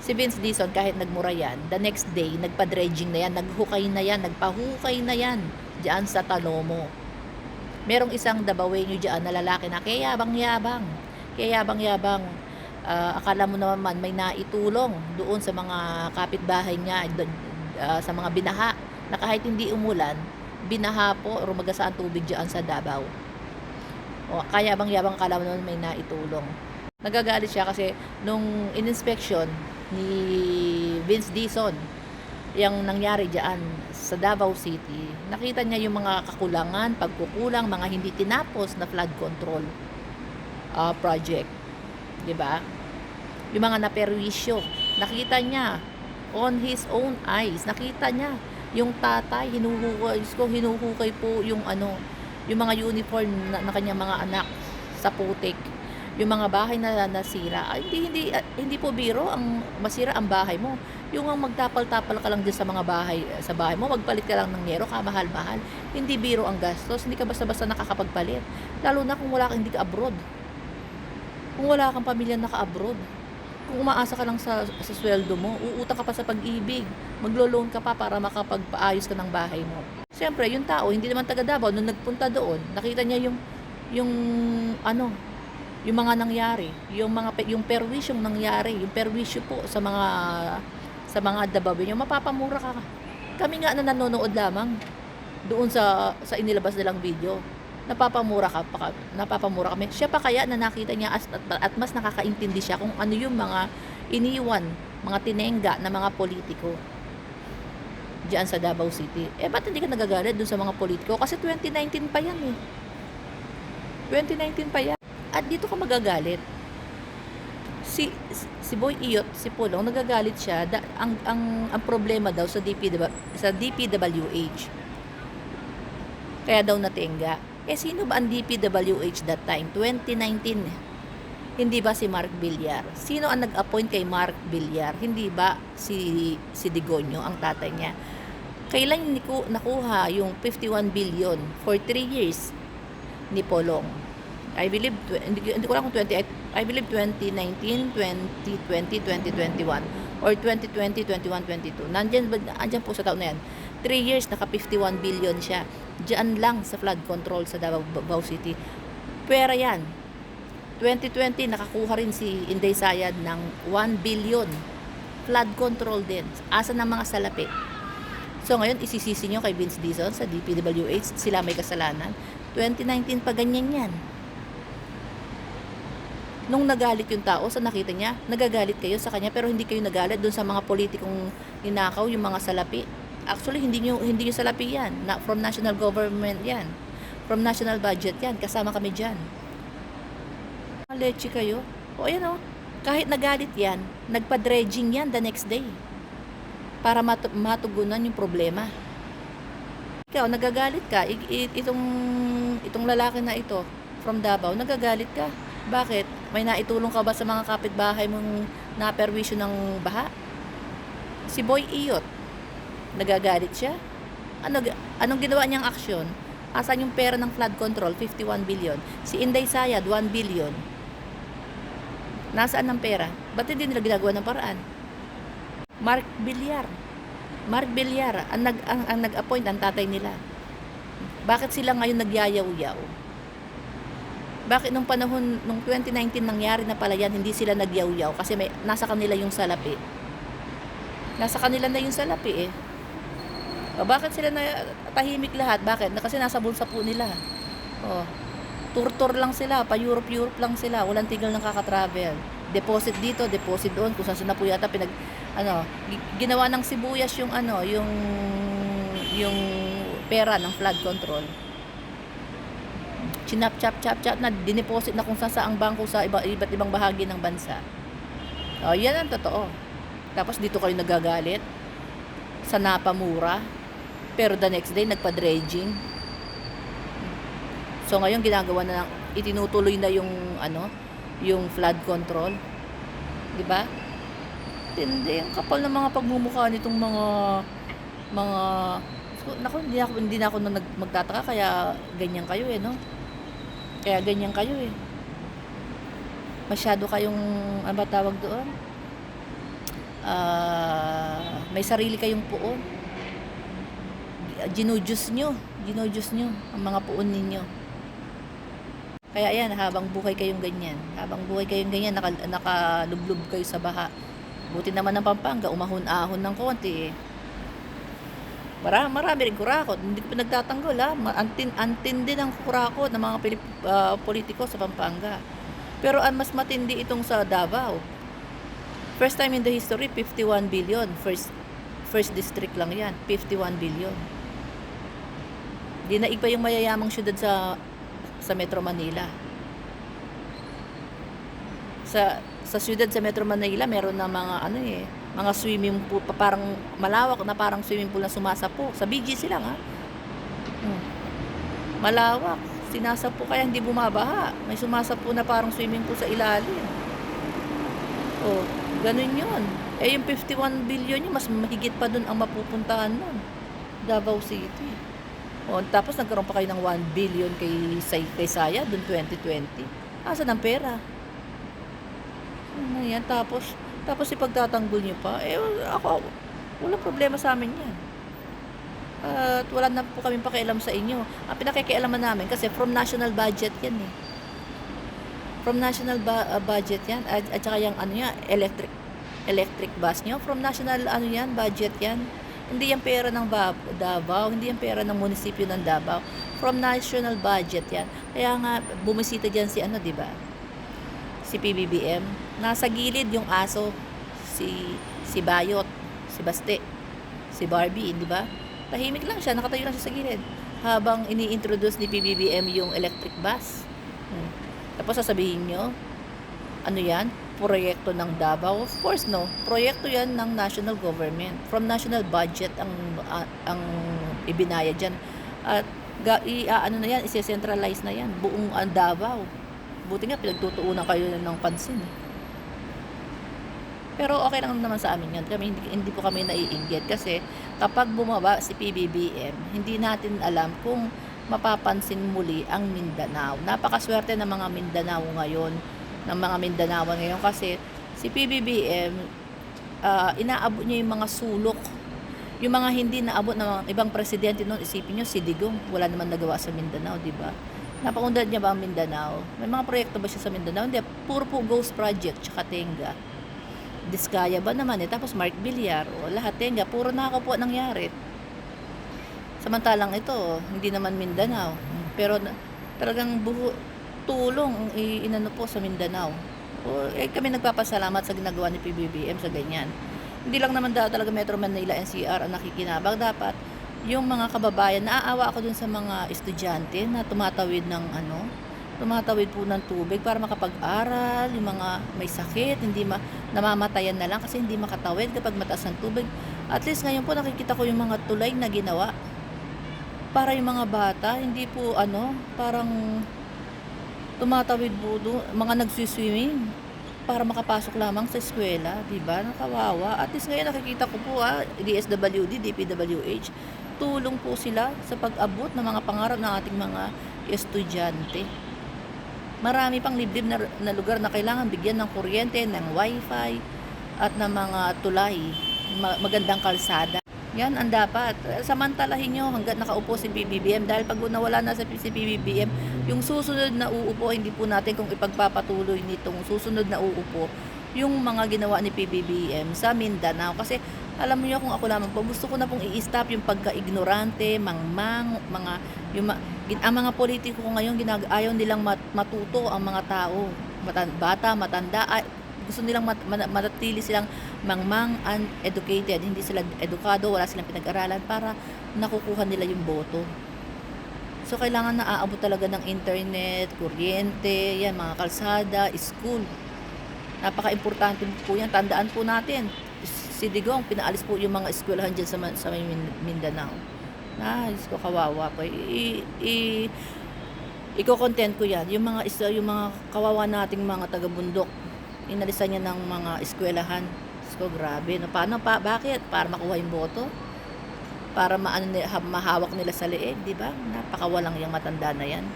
Si Vince Dizon, kahit nagmura yan, the next day, nagpa-dredging na yan, naghukay na yan, nagpahukay na yan, diyan sa Talomo. Merong isang Dabawenyo diyan na lalaki na kayabang-yabang, kayabang-yabang, akala mo naman may naitulong doon sa mga kapitbahay niya, sa mga binaha, na kahit hindi umulan, binaha po, rumagasa ang tubig diyan sa Davao. O, kayabang-yabang, akala mo naman may naitulong. Nagagalit siya kasi nung in-inspection ni Vince Dizon yung nangyari diyan sa Davao City, nakita niya yung mga kakulangan, pagkukulang, mga hindi tinapos na flood control project, 'di ba? Yung mga naperwisyo, nakita niya on his own eyes, nakita niya yung tatay hinuhukay po yung yung mga uniform na kanyang mga anak sa putik, yung mga bahay na nasira. Ay, hindi po biro ang masira ang bahay mo. Yung ang magtapal-tapal ka lang din sa mga bahay, sa bahay mo, magpalit ka lang ng nero, kamahal-mahal. Hindi biro ang gastos, hindi ka basta-basta nakakapagpalit. Lalo na kung hindi ka abroad. Kung wala kang pamilya naka-abroad. Kung umaasa ka lang sa sweldo mo, uutang ka pa sa pag-ibig. Maglo-loan ka pa para makapagpaayos ka ng bahay mo. Siyempre, yung tao, hindi naman taga Davao, nung nagpunta doon, nakita niya yung yung mga nangyari, yung perwisyong nangyari, yung perwisyo po sa mga Dabawenyo, mapapamura ka. Kami nga na nanonood lamang doon sa inilabas nilang video. Napapamura kami. Siya pa kaya na nakita niya at mas nakakaintindi siya kung ano yung mga iniwan, mga tinengga na mga politiko diyan sa Davao City. Ba't hindi ka nagagalit doon sa mga politiko? Kasi 2019 pa yan eh. 2019 pa yan. At dito ka magagalit. Si Boy Iyot, si Pulong, nagagalit siya. Ang problema daw sa DPWH. Kaya daw natingga. Sino ba ang DPWH that time? 2019. Hindi ba si Mark Villar? Sino ang nag-appoint kay Mark Villar? Hindi ba si Digonyo, ang tatay niya? Kailan nakuha yung 51 billion for 3 years ni Polong? I believe, hindi ko lang kung 28, I believe 2019, 2020, 2021, or 2020, 21, 22. Andyan po sa taon na yan. 3 years, naka 51 billion siya. Diyan lang sa flood control sa Davao City. Pera yan. 2020, nakakuha rin si Inday Sayad ng 1 billion. Flood control din. Asa ng mga salapi. So ngayon, isisisi nyo kay Vince Dizon sa DPWH, sila may kasalanan. 2019 pa ganyan yan. Nung nagalit yung tao sa nakita niya, nagagalit kayo sa kanya pero hindi kayo nagalit doon sa mga politikong ninakaw, yung mga salapi. Actually, hindi yung salapi yan. From national government yan. From national budget yan. Kasama kami dyan. Leche kayo. O ayan o. Kahit nagalit yan, nagpa-dredging yan the next day. Para matugunan yung problema. Ikaw, nagagalit ka. Itong lalaki na ito, from Davao, nagagalit ka. Bakit? May naitulong ka ba sa mga kapitbahay mong naperwisyo ng baha? Si Boy Iyot, nagagalit siya? Anong ginawa niyang aksyon? Asan yung pera ng flood control? 51 billion. Si Inday Sayad, 1 billion. Nasaan ang pera? Ba't hindi nila ginagawa ng paraan? Mark Villar, ang nag-appoint ang tatay nila. Bakit sila ngayon nagyayaw-yaw? Bakit nung panahon, nung 2019 nangyari na pala yan, hindi sila nagyaw-yaw? Kasi nasa kanila yung salapi. Nasa kanila na yung salapi eh. O, bakit sila na tahimik lahat? Bakit? Kasi nasa bulsa po nila. O, tour lang sila, pa-Europe lang sila, walang tigil ng kaka-travel. Deposit dito, deposit doon, kung saan na po yata ginawa ng sibuyas yung pera ng flood control. Chinap-chap na dineposit na kung saan ang bangko sa iba't ibang bahagi ng bansa. O, yan ang totoo. Tapos dito kayo nagagalit sa napamura, pero the next day nagpa-dredging. So ngayon ginagawa na itinutuloy na yung flood control. 'Di ba? Hindi, ang kapal ng mga pagmumukha nitong mga naku, hindi na ako magtataka kaya ganyan kayo no? Kaya ganyan kayo Masyado kayong, ano ba tawag doon? may sarili kayong puon. Ginujus nyo ang mga puon ninyo. Kaya yan, habang buhay kayong ganyan, nakalublob kayo sa baha. Buti naman ng Pampanga, umahon-ahon ng konti eh. Marami rin kurakot, hindi ko nagtatanggol ha. Antin din ang kurakot ng mga politiko sa Pampanga. Pero ang mas matindi itong sa Davao. First time in the history, 51 billion. First district lang yan, 51 billion. Dinaig pa yung mayayamang syudad sa Metro Manila. Sa syudad sa Metro Manila, meron na mga swimming pool, parang malawak na parang swimming pool na sumasapo. Sa BGC lang ha. Malawak, sinasapo kaya hindi bumabaha. May sumasapo na parang swimming pool sa ilalim. Oh, ganun yun. Eh yung 51 billion yun, mas mahigit pa dun ang mapupuntahan nun. Davao City. O, tapos nagkaroon pa kayo ng 1 billion kay Saya dun 2020. Asan ang pera? Ano yan? Tapos ipagtatanggol nyo pa. Eh, ako, wala problema sa amin yan. At wala na po kami pakialam sa inyo. Ang pinakikialaman namin, kasi from national budget yan eh. From national budget yan. At saka yung electric bus nyo. From national budget yan. Hindi yung pera ng Davao, hindi yung pera ng munisipyo ng Davao. From national budget yan. Kaya nga, bumisita dyan si di ba? Si PBBM. Nasa gilid yung aso, si Bayot, si Baste, si Barbie, di ba? Tahimik lang siya, nakatayo lang siya sa gilid. Habang ini-introduce ni PBBM yung electric bus. Tapos sasabihin nyo, ano yan? Proyekto ng Davao? Of course no. Proyekto yan ng national government. From national budget ang ibinayad dyan. At isi-centralize na yan. Buong Davao. Buti nga pinagtutuunan kayo ng pansin. Pero okay lang naman sa amin yan. Hindi po kami naiinggit. Kasi kapag bumaba si PBBM, hindi natin alam kung mapapansin muli ang Mindanao. Napakaswerte ng mga Mindanao ngayon. Kasi si PBBM, inaabot niya yung mga sulok. Yung mga hindi naabot ng mga ibang presidente noon, isipin nyo, si Digong, wala naman nagawa sa Mindanao, di ba? Napakundad niya ba ang Mindanao? May mga proyekto ba siya sa Mindanao? Hindi, puro po Ghost Project, tsaka Tenga. Diskaya ba naman eh? Tapos Mark Villar, lahat Tenga, puro nakaka po nangyari. Samantalang ito, hindi naman Mindanao. Pero talagang tulong inano po sa Mindanao. Kami nagpapasalamat sa ginagawa ni PBBM sa ganyan. Hindi lang naman talaga Metro Manila NCR ang nakikinabang. Dapat yung mga kababayan, naaawa ako dun sa mga estudyante na tumatawid po ng tubig para makapag-aral, yung mga may sakit, namamatayan na lang kasi hindi makatawid kapag mataas ang tubig. At least ngayon po nakikita ko yung mga tulay na ginawa para yung mga bata, hindi po parang tumatawid po doon, mga nagsiswimming para makapasok lamang sa eskwela, di ba? Nakawawa. At least ngayon nakikita ko po DSWD, DPWH, tulong po sila sa pag-abot ng mga pangarap ng ating mga estudyante. Marami pang liblib na lugar na kailangan bigyan ng kuryente, ng wifi, at ng mga tulay, magandang kalsada. Yan ang dapat. Samantalahin nyo hanggat nakaupo si PBBM, dahil pag nawala na si PBBM, yung susunod na uupo, hindi po natin kung ipagpapatuloy nitong susunod na uupo yung mga ginawa ni PBBM sa Mindanao. Kasi alam niyo, kung ako lamang po, gusto ko na pong i-stop yung pagka-ignorante, ang mga politiko ngayon, ayaw nilang matuto ang mga tao, bata, matanda, gusto nilang manatili silang uneducated, hindi sila edukado, wala silang pinag-aralan para nakukuha nila yung boto. So kailangan na aabot talaga ng internet, kuryente, yan, mga kalsada, school. Napaka-importante po yan. Tandaan po natin, si Digong, pinaalis po yung mga eskwelahan dyan sa Mindanao. Diyos ko, kawawa po. Iko-content ko yan. Yung mga kawawa nating mga taga-bundok, inalisan niya ng mga eskwelahan. So, grabe. Bakit? Para makuha yung boto? Para mahawak nila sa leeg, di ba? Napakawalang yung matanda na yan.